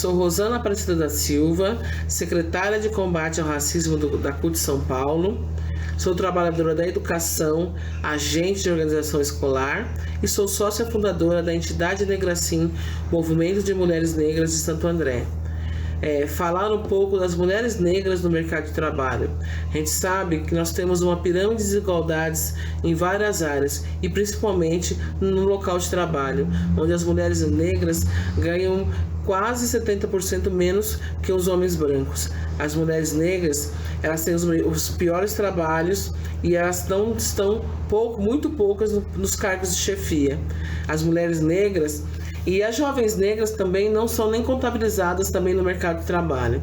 sou Rosana Aparecida da Silva, secretária de combate ao racismo da CUT São Paulo. Sou trabalhadora da educação, agente de organização escolar e sou sócia fundadora da entidade Negracim, Movimento de Mulheres Negras de Santo André. Falar um pouco das mulheres negras no mercado de trabalho. A gente sabe que nós temos uma pirâmide de desigualdades em várias áreas e principalmente no local de trabalho, onde as mulheres negras ganham quase 70% menos que os homens brancos. As mulheres negras, elas têm os piores trabalhos e elas não estão muito poucas nos cargos de chefia. As mulheres negras e as jovens negras também não são nem contabilizadas também no mercado de trabalho.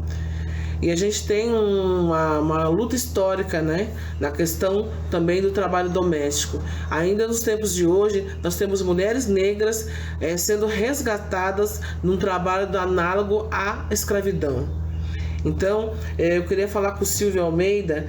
E a gente tem uma luta histórica, né, na questão também do trabalho doméstico. Ainda nos tempos de hoje, nós temos mulheres negras sendo resgatadas num trabalho análogo à escravidão. Então, eu queria falar com o Silvio Almeida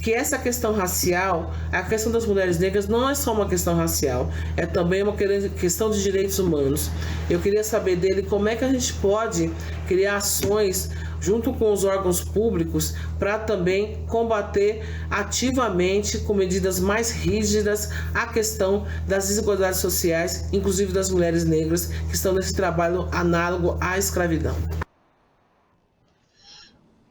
que essa questão racial, a questão das mulheres negras não é só uma questão racial, é também uma questão de direitos humanos. Eu queria saber dele como é que a gente pode criar ações junto com os órgãos públicos para também combater ativamente, com medidas mais rígidas, a questão das desigualdades sociais, inclusive das mulheres negras que estão nesse trabalho análogo à escravidão.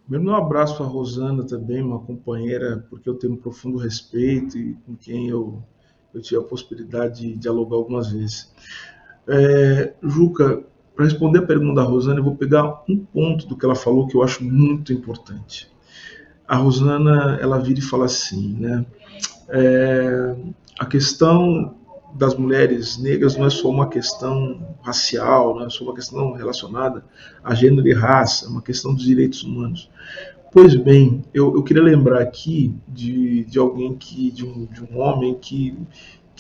Meu abraço para a Rosana também, uma companheira, porque eu tenho um profundo respeito e com quem eu tive a possibilidade de dialogar algumas vezes. Juca, para responder a pergunta da Rosana, eu vou pegar um ponto do que ela falou que eu acho muito importante. A Rosana, ela vira e fala assim, né? A questão das mulheres negras não é só uma questão racial, não é só uma questão relacionada a gênero e raça, é uma questão dos direitos humanos. Pois bem, eu queria lembrar aqui de alguém de um homem que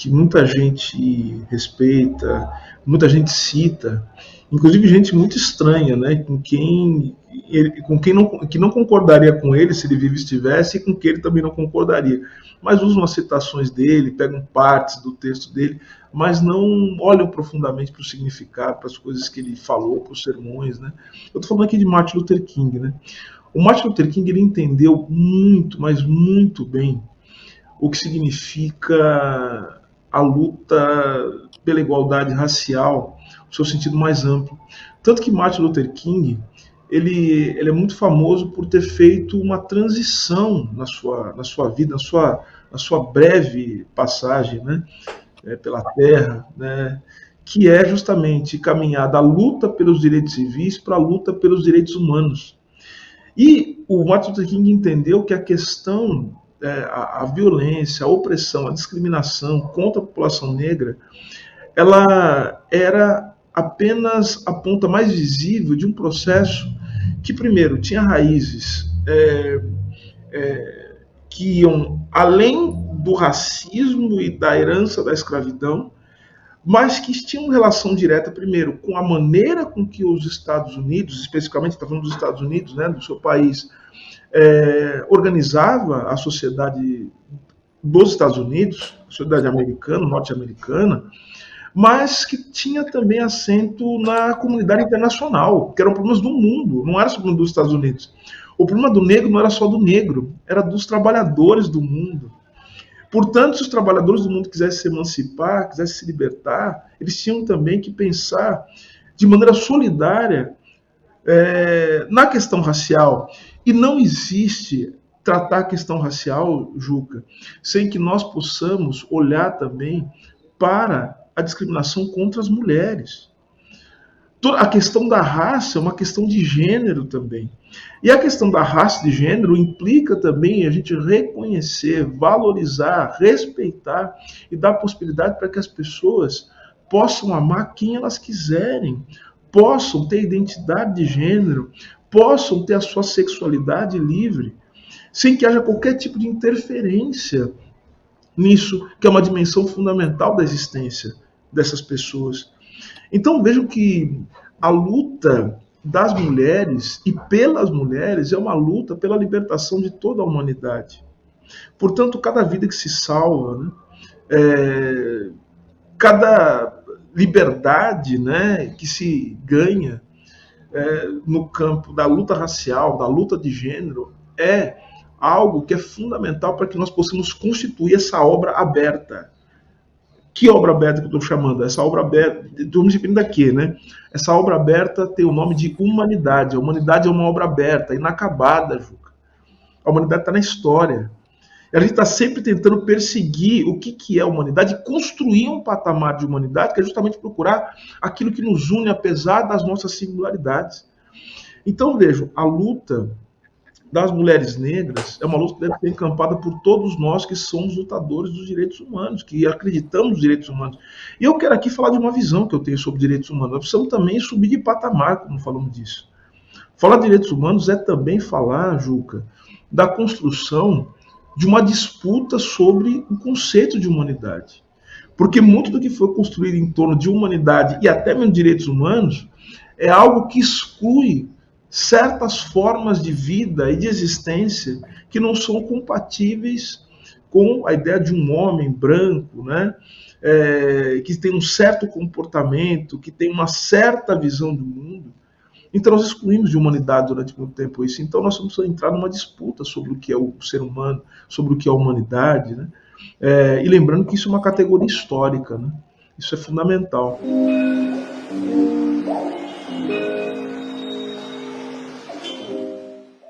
muita gente respeita, muita gente cita, inclusive gente muito estranha, né? Que não concordaria com ele se ele vivo estivesse e com quem ele também não concordaria. Mas usam as citações dele, pegam partes do texto dele, mas não olham profundamente para o significado, para as coisas que ele falou, para os sermões, né? Eu estou falando aqui de Martin Luther King, né? O Martin Luther King, ele entendeu muito, mas muito bem, o que significa a luta pela igualdade racial, no seu sentido mais amplo. Tanto que Martin Luther King, ele é muito famoso por ter feito uma transição na sua vida, na sua breve passagem, né, pela Terra, né, que é justamente caminhar da luta pelos direitos civis para a luta pelos direitos humanos. E o Martin Luther King entendeu que a questão, a violência, a opressão, a discriminação contra a população negra, ela era apenas a ponta mais visível de um processo que, primeiro, tinha raízes que iam além do racismo e da herança da escravidão, mas que tinham relação direta, primeiro, com a maneira com que os Estados Unidos, especificamente, está falando dos Estados Unidos, né, do seu país, organizava a sociedade dos Estados Unidos, a sociedade americana, norte-americana, mas que tinha também assento na comunidade internacional, que eram problemas do mundo, não era só problema dos Estados Unidos. O problema do negro não era só do negro, era dos trabalhadores do mundo. Portanto, se os trabalhadores do mundo quisessem se emancipar, quisessem se libertar, eles tinham também que pensar de maneira solidária na questão racial. E não existe tratar a questão racial, Juca, sem que nós possamos olhar também para a discriminação contra as mulheres. A questão da raça é uma questão de gênero também. E a questão da raça e de gênero implica também a gente reconhecer, valorizar, respeitar e dar possibilidade para que as pessoas possam amar quem elas quiserem, possam ter identidade de gênero, possam ter a sua sexualidade livre, sem que haja qualquer tipo de interferência nisso, que é uma dimensão fundamental da existência dessas pessoas. Então vejo que a luta das mulheres e pelas mulheres é uma luta pela libertação de toda a humanidade. Portanto, cada vida que se salva, né, cada liberdade, né, que se ganha, no campo da luta racial, da luta de gênero, é algo que é fundamental para que nós possamos constituir essa obra aberta. Que obra aberta que eu estou chamando? Essa obra aberta, estamos dependendo daqui, né? Essa obra aberta tem o nome de humanidade. A humanidade é uma obra aberta, inacabada, Juca. A humanidade está na história. E a gente está sempre tentando perseguir o que é a humanidade e construir um patamar de humanidade, que é justamente procurar aquilo que nos une, apesar das nossas singularidades. Então, vejam, a luta das mulheres negras é uma luta que deve ser encampada por todos nós que somos lutadores dos direitos humanos, que acreditamos nos direitos humanos. E eu quero aqui falar de uma visão que eu tenho sobre direitos humanos. Nós precisamos também subir de patamar, como falamos disso. Falar de direitos humanos é também falar, Juca, da construção de uma disputa sobre o conceito de humanidade. Porque muito do que foi construído em torno de humanidade e até mesmo direitos humanos é algo que exclui certas formas de vida e de existência que não são compatíveis com a ideia de um homem branco, né? Que tem um certo comportamento, que tem uma certa visão do mundo. Então nós excluímos de humanidade durante muito tempo isso. Então nós vamos entrar numa disputa sobre o que é o ser humano, sobre o que é a humanidade, né? E lembrando que isso é uma categoria histórica, né? Isso é fundamental.